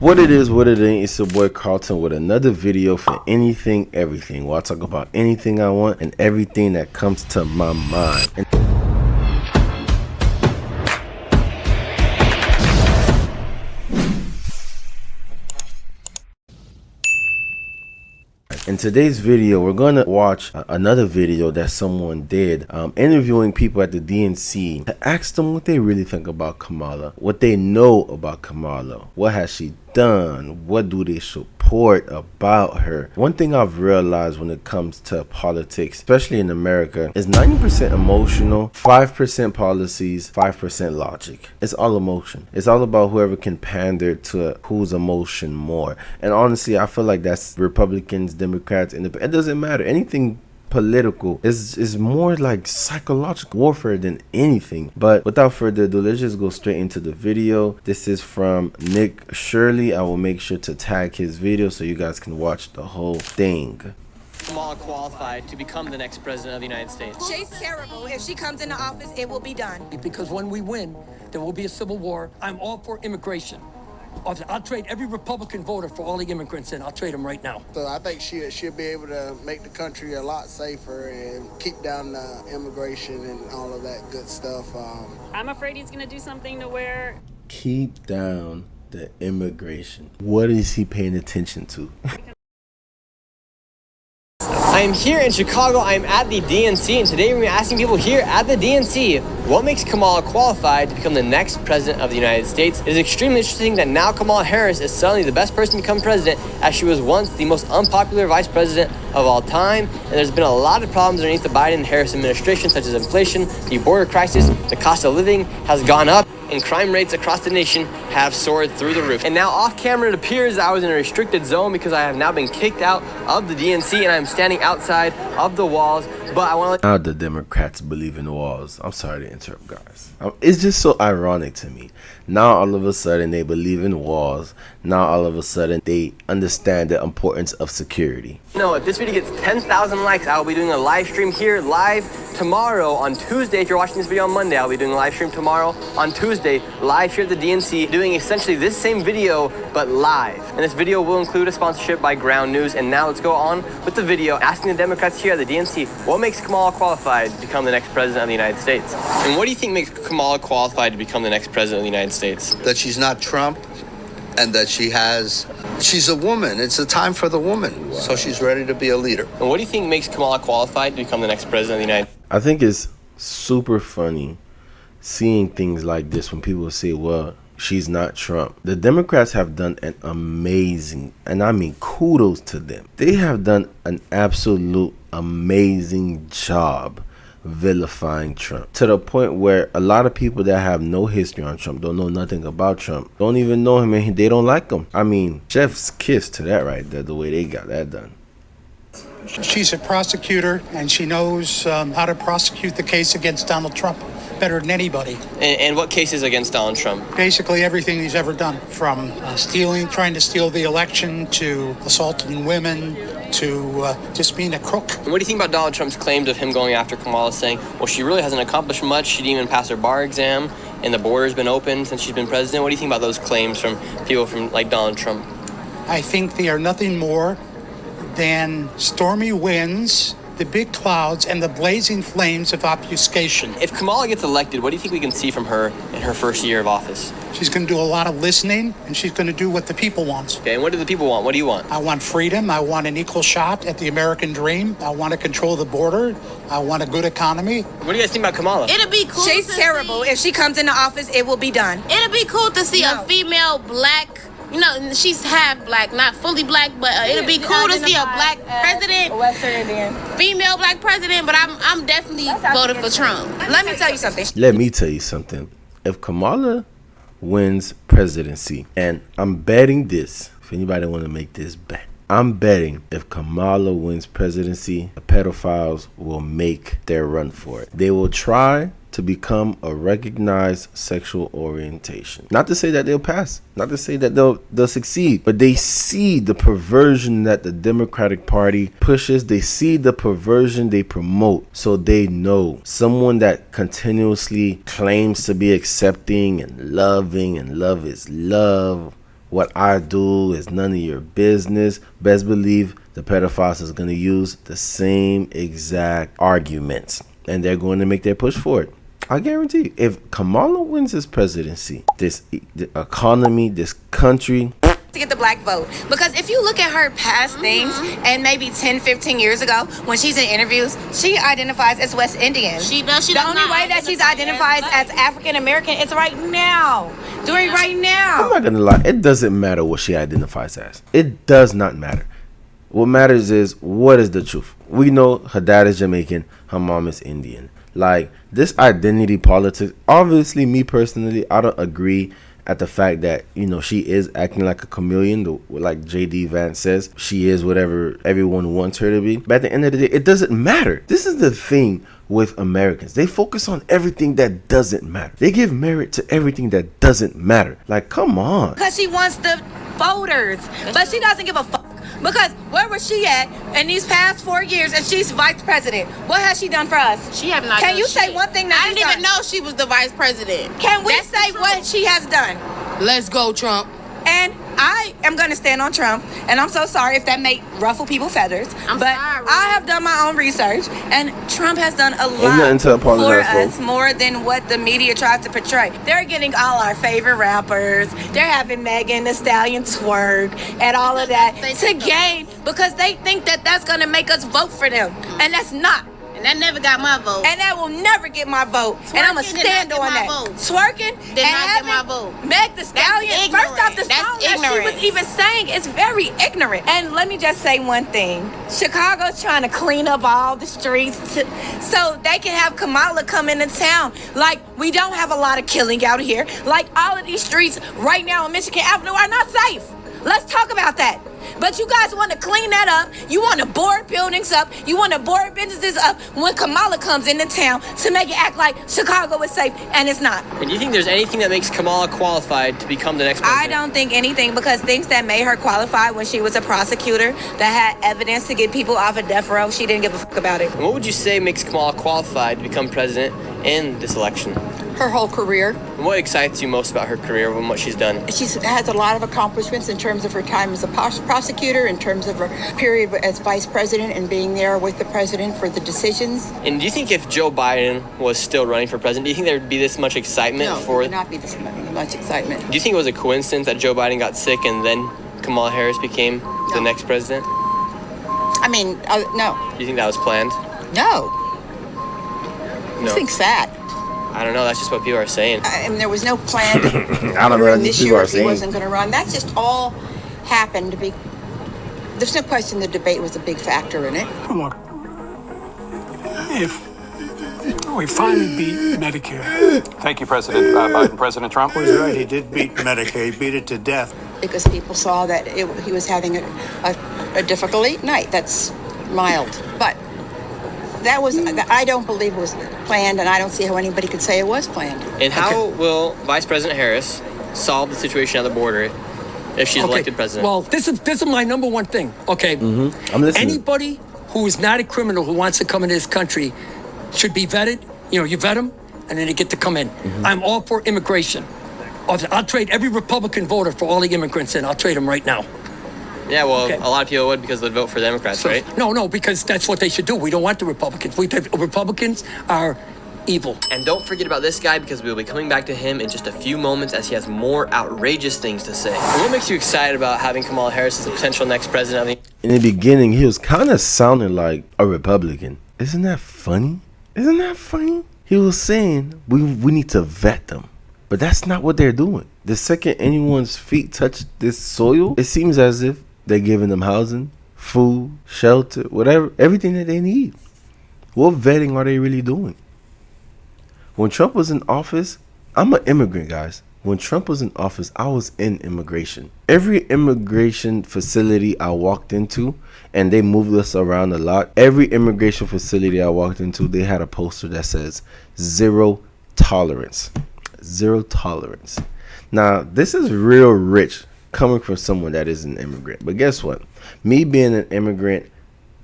What it is, what it ain't, it's your boy Carlton with another video for anything, everything. Where I talk about anything I want and everything that comes to my mind. In today's video, we're gonna watch another video that someone did interviewing people at the DNC to ask them what they really think about Kamala, what they know about Kamala, what has she done, what do they support about her. One thing I've realized when it comes to politics, especially in America, is 90% emotional, 5% policies, 5% logic. It's all emotion. It's all about whoever can pander to whose emotion more. And honestly, I feel like that's Republicans, Democrats, it doesn't matter. Anything political is more like psychological warfare than anything. But without further ado, let's just go straight into the video. This is from Nick Shirley. I will make sure to tag his video so you guys can watch the whole thing. Kamala qualified to become the next president of the United States? She's terrible. If she comes into office, it will be done. Because when we win, there will be a civil war. I'm all for immigration. I'll trade every Republican voter for all the immigrants in. I'll trade them right now. So I think she'll be able to make the country a lot safer and keep down the immigration and all of that good stuff. I'm afraid he's going to do something to where... Keep down the immigration. What is he paying attention to? I'm here in Chicago. I'm at the DNC, and today we're asking people here at the DNC what makes Kamala qualified to become the next president of the United States. It is extremely interesting that now Kamala Harris is suddenly the best person to become president, as she was once the most unpopular vice president of all time. And there's been a lot of problems underneath the Biden-Harris administration, such as inflation, the border crisis, the cost of living has gone up, and crime rates across the nation have soared through the roof. And now off camera, it appears I was in a restricted zone because I have now been kicked out of the DNC and I'm standing outside of the walls. But I want to Now the Democrats believe in walls. I'm sorry to interrupt, guys. It's just so ironic to me. Now all of a sudden they believe in walls. Now all of a sudden they understand the importance of security. know if this video gets 10,000 likes, I will be doing a live stream here live tomorrow on Tuesday. If you're watching this video on Monday, I'll be doing a live stream tomorrow on Tuesday, live here at the DNC, doing essentially this same video, but live. And this video will include a sponsorship by Ground News. And now let's go on with the video, asking the Democrats here at the DNC, what makes Kamala qualified to become the next president of the United States? And what do you think makes Kamala qualified to become the next president of the United States? That she's not Trump, and that she's a woman. It's a time for the woman. Wow. So she's ready to be a leader. And what do you think makes Kamala qualified to become the next president of the United States? I think it's super funny seeing things like this when people say, well, she's not Trump. The Democrats have done an amazing, and I mean kudos to them. They have done an absolute amazing job vilifying Trump, to the point where a lot of people that have no history on Trump, don't know nothing about Trump, don't even know him, and they don't like him. I mean, chef's kiss to that right there, the way they got that done. She's a prosecutor, and she knows how to prosecute the case against Donald Trump better than anybody. And what cases against Donald Trump? Basically everything he's ever done, from trying to steal the election, to assaulting women, to just being a crook. And what do you think about Donald Trump's claims of him going after Kamala, saying, well, she really hasn't accomplished much, she didn't even pass her bar exam, and the border's been open since she's been president? What do you think about those claims from people from like Donald Trump? I think they are nothing more than stormy winds, the big clouds, and the blazing flames of obfuscation. If Kamala gets elected, what do you think we can see from her in her first year of office? She's going to do a lot of listening, and she's going to do what the people want. Okay, and what do the people want? What do you want? I want freedom. I want an equal shot at the American dream. I want to control the border. I want a good economy. What do you guys think about Kamala? It'll be cool. She's terrible. If she comes into office, it will be done. It'll be cool to see a female black, you know, she's half black, not fully black, but it'll be cool to see a black president, Western Indian, female black president, but I'm definitely voting for Trump. Let me tell you something. Let me tell you something. If Kamala wins presidency, and I'm betting this, if anybody want to make this bet, I'm betting if Kamala wins presidency, the pedophiles will make their run for it. They will try to become a recognized sexual orientation. Not to say that they'll pass, not to say that they'll succeed, but they see the perversion that the Democratic Party pushes. They see the perversion they promote. So they know someone that continuously claims to be accepting and loving, and love is love, what I do is none of your business. Best believe the pedophiles is going to use the same exact arguments, and they're going to make their push for it. I guarantee you, if Kamala wins this presidency, the economy, this country, to get the black vote. Because if you look at her past things, and maybe 10, 15 years ago, when she's in interviews, she identifies as West Indian. She does. The only way that she's identified as African American is right now. Doing right now. I'm not going to lie. It doesn't matter what she identifies as. It does not matter. What matters is, what is the truth? We know her dad is Jamaican, her mom is Indian. Like, this identity politics, obviously, me personally, I don't agree at the fact that, you know, she is acting like a chameleon, like JD Vance says. She is whatever everyone wants her to be. But at the end of the day, it doesn't matter. This is the thing with Americans. They focus on everything that doesn't matter. They give merit to everything that doesn't matter. Like, come on. Because she wants the voters. But she doesn't give a fuck. Because where was she at in these past 4 years and she's vice president? What has she done for us? She have not Can done you say shit. one thing that I didn't even know she was the vice president. Can we say what she has done? Let's go, Trump. And I am going to stand on Trump, and I'm so sorry if that may ruffle people's feathers. I'm but sorry. I have done my own research, and Trump has done a nothing lot to apologize for us, more than what the media tries to portray. They're getting all our favorite rappers. They're having Megan Thee Stallion twerk and all of that to gain, because they think that that's going to make us vote for them, and that's not. And that never got my vote. And that will never get my vote. And I'm going to stand on that. Twerking did and not get my having vote. Meg Thee Stallion. First off, the That's song that she was ignorance. even saying is very ignorant. And let me just say one thing. Chicago's trying to clean up all the streets so they can have Kamala come into town. Like, we don't have a lot of killing out here. Like, all of these streets right now on Michigan Avenue are not safe. Let's talk about that. But you guys want to clean that up. You want to board buildings up. You want to board businesses up when Kamala comes into town to make it act like Chicago is safe, and it's not. And do you think there's anything that makes Kamala qualified to become the next president? I don't think anything, because things that made her qualified when she was a prosecutor that had evidence to get people off of death row, she didn't give a fuck about it. And what would you say makes Kamala qualified to become president in this election? Her whole career. And what excites you most about her career and what she's done? She has a lot of accomplishments in terms of her time as a prosecutor, in terms of her period as vice president and being there with the president for the decisions. And do you think if Joe Biden was still running for president, do you think there would be this much excitement No, for there would not be this much excitement. Do you think it was a coincidence that Joe Biden got sick and then Kamala Harris became the next president? I mean, no. Do you think that was planned? No. No. Who thinks that? I don't know. That's just what people are saying. I mean, there was no plan I don't know. That's this what people year are if he saying. wasn't going to run. That just all happened to be. There's no question the debate was a big factor in it. Look, if we finally beat Medicare. Thank you, President Biden. President Trump was right. He did beat Medicaid, beat it to death. Because people saw that he was having a difficult night. That's mild. But that was, I don't believe it was planned, and I don't see how anybody could say it was planned. And how will Vice President Harris solve the situation at the border if she's elected president? Well, this is my number one thing. Okay. Mm-hmm. I'm listening. Anybody who is not a criminal who wants to come into this country should be vetted. You know, you vet them, and then they get to come in. Mm-hmm. I'm all for immigration. I'll trade every Republican voter for all the immigrants in. I'll trade them right now. Yeah, well, a lot of people would because they'd vote for the Democrats, right? No, because that's what they should do. We don't want the Republicans. Republicans are evil. And don't forget about this guy, because we'll be coming back to him in just a few moments as he has more outrageous things to say. And what makes you excited about having Kamala Harris as the potential next president of the... In the beginning, he was kind of sounding like a Republican. Isn't that funny? Isn't that funny? He was saying we need to vet them. But that's not what they're doing. The second anyone's feet touch this soil, it seems as if they're giving them housing, food, shelter, whatever, everything that they need. What vetting are they really doing? When Trump was in office, I'm an immigrant, guys. When Trump was in office, I was in immigration. Every immigration facility I walked into, and they moved us around a lot, every immigration facility I walked into, they had a poster that says zero tolerance. Zero tolerance. Now, this is real rich coming from someone that is an immigrant. But guess what? Me being an immigrant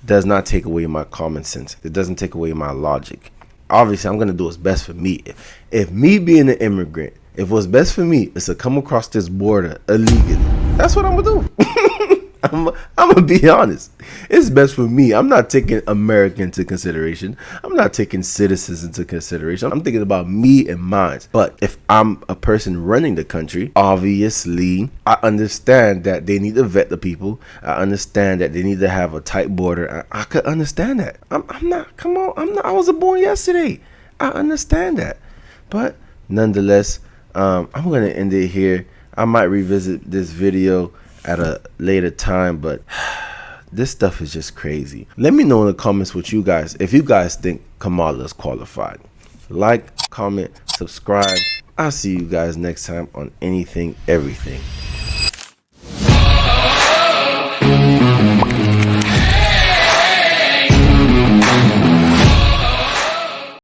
does not take away my common sense. It doesn't take away my logic. Obviously, I'm going to do what's best for me. If me being an immigrant If what's best for me is to come across this border illegally, that's what I'm gonna do. I'm gonna be honest. It's best for me. I'm not taking America into consideration. I'm not taking citizens into consideration. I'm thinking about me and mine. But if I'm a person running the country, obviously I understand that they need to vet the people. I understand that they need to have a tight border. I could understand that. I'm not. Come on. I'm not. I wasn't born yesterday. I understand that. But nonetheless, I'm gonna end it here. I might revisit this video at a later time, but this stuff is just crazy. Let me know in the comments what you guys, if you guys think Kamala is qualified. Like, comment, subscribe. I'll see you guys next time on Anything Everything.